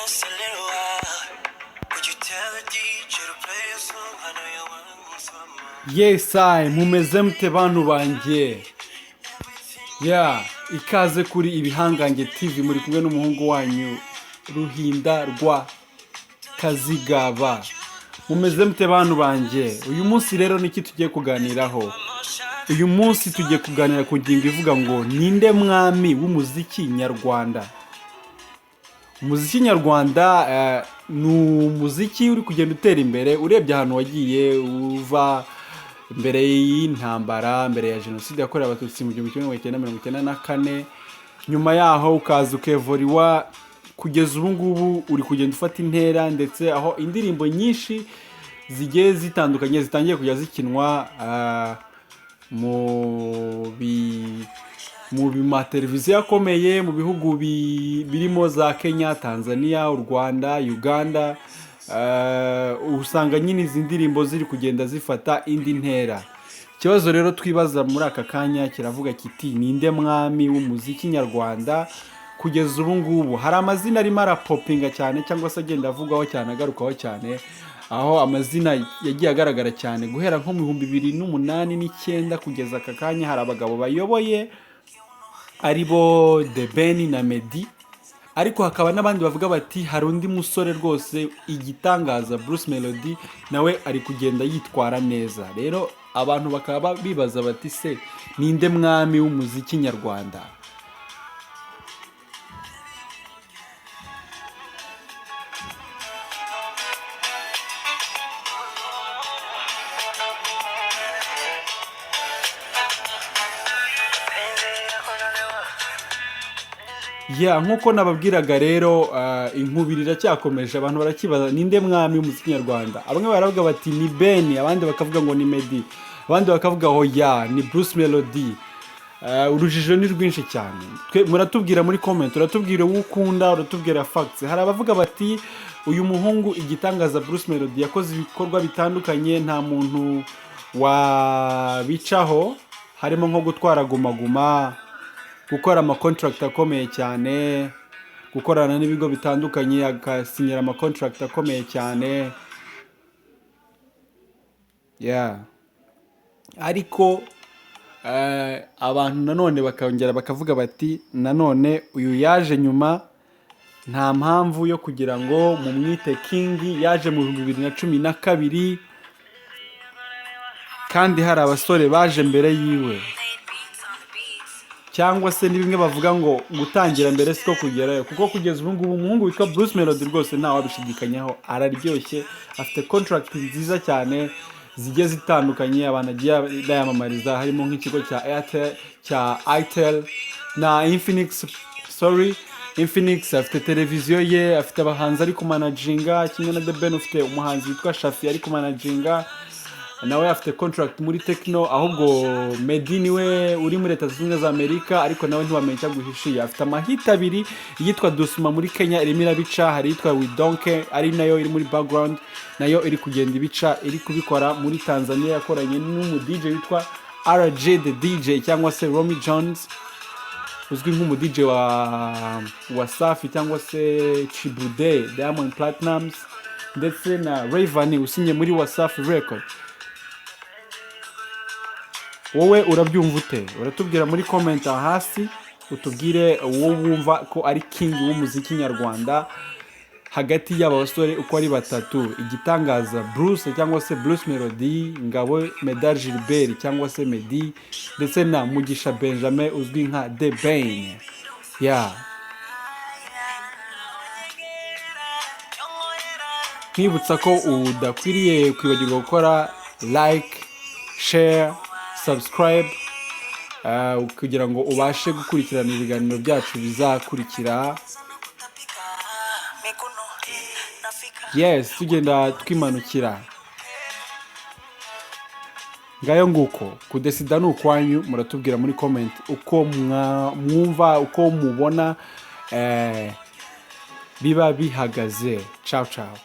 just a little while. Would you tell the DJ to play a song? I know you want some more. Yes, mumeze mute bantu banjye. Ikaze kuri Ibihangange TV muri kumwe n'umuhungu wanyu Ruhinda rwa Kazigaba. Mumeze mute bantu banjye. Uyu munsi rero niki tugiye kuganiraho. Uyu munsi tugiye kuganira ku ngingo ivuga ngo ninde mwami w'umuziki nyarwanda. Umuziki nyarwanda ni umuziki uri kugenda utera imbere urebye ahantu wagiye uva mbere y'intambara, mbere ya jenoside yakorewe abatutsi mu 1994, nyuma yaho ukaza ukevoriwa kugeza ubu ngubu uri kugenda ufata intera, ndetse aho indirimbo nyinshi zigiye zitandukanye zitangiye kujya zikinwa mu mateleviziyo akomeye mu bihugu birimo za Kenya, Tanzania, u Rwanda, Uganda. Usanga nyine izi ndirimbo ziri kugenda zifata indi ntera. Ikibazo rero twibaza muri aka kanya kiravuga kiti ninde mwami w'umuziki nyarwanda kugeza ubu ngubu. Hari amazina arimo arapopinga cyane cyangwa se agenda avugwaho cyane, agarukaho cyane, aho amazina yagiye agaragara cyane guhera nko mu 2008 9 kugeza aka kanya. Hari abagabo bayoboye aribo The Ben na Meddy, ariko hakaba n'abandi bavuga bati hari undi musore rwose igitangaza Bruce Melody, nawe ari kugenda yitwara neza. Rero abantu bakaba bibaza bati se ninde mwami w'umuziki nyarwanda? Nkuko nababwiraga rero, inkubiri iracyakomeje, abantu barakibaza ninde mwami w'umuziki nyarwanda. Abamwe baravuga bati ni Ben, abandi bakavuga ngo ni Meddy, abandi bakavuga ni Bruce Melody. Urujijo ni rwinshi cyane. Muratubwira muri comment, uratubwira uwo ukunda, uratubwira facts. Hari abavuga bati uyu muhungu igitangaza Bruce Melody yakoze ibikorwa bitandukanye, nta muntu wabicaho, harimo nko gutwara Guma Guma, gukora contract akomeye cyane, gukorana n'ibigo bitandukanye, agasinyira contract akomeye cyane. Ariko abantu nanone bakongera bakavuga bati nanone uyu yaje nyuma, nta mpamvu yo kugira ngo mumwite king. Yaje mu 2012 kandi hari abasore baje mbere yiwe, cyangwa se ni bimwe bavuga ngo gutangira mbere siko kugerayo, kuko kugeza ubu ngubu umuhungu witwa Bruce Melody rwose ntawe wabishidikanyaho, araryoshye, afite contract nziza cyane zigiye zitandukanye. Abantu agiye yamamariza harimo nk'ikigo cya Itel na Infinix. Afite televiziyo ye, afite abahanzi ari kumanaginga, kimwe na The Ben ufite umuhanzi witwa Shafi ari kumanaginga, nawe afite contract muri Techno. Ahubwo Meddy niwe uri muri Leta Zunze Ubumwe za Amerika, ariko nawe ntiwamenye icyo guhishiye. Afite amahita abiri, yitwa Dusuma muri Kenya irimo irabica, hari yitwa Widonke ari nayo iri muri background, nayo iri kugenda ibica, iri kubikora muri Tanzania, yakoranye n'umu DJ witwa RJ the DJ cyangwa se Romy Jones, uzwi nk'umu DJ wa Safi cyangwa se Chibude, Diamond Platnumz, ndetse na Rayvanny usinye muri Wasafi Record. Wowe urabyumva ute? Uratubwira muri comment hasi, utubwire uwo wumva ko ari king w'umuziki nyarwanda hagati y'aba basore uko ari batatu, igitangaza Bruce cyangwa se Bruce Melody, Ngabo Medard Gilbert cyangwa se Meddy, ndetse na Mugisha Benjamin uzwi nka The Ben. Nkibutsa ko udakwiriye kwibagirwa gukora like, share, subscribe, kugira ngo ubashe gukurikirana ibiganiro byacu bizakurikira. Tugenda twimanukira. Ngayo nguko kudesida n'ukwanyu, muratubwira muri comment uko mwumva, uko mubona biba bihagaze. Ciao ciao.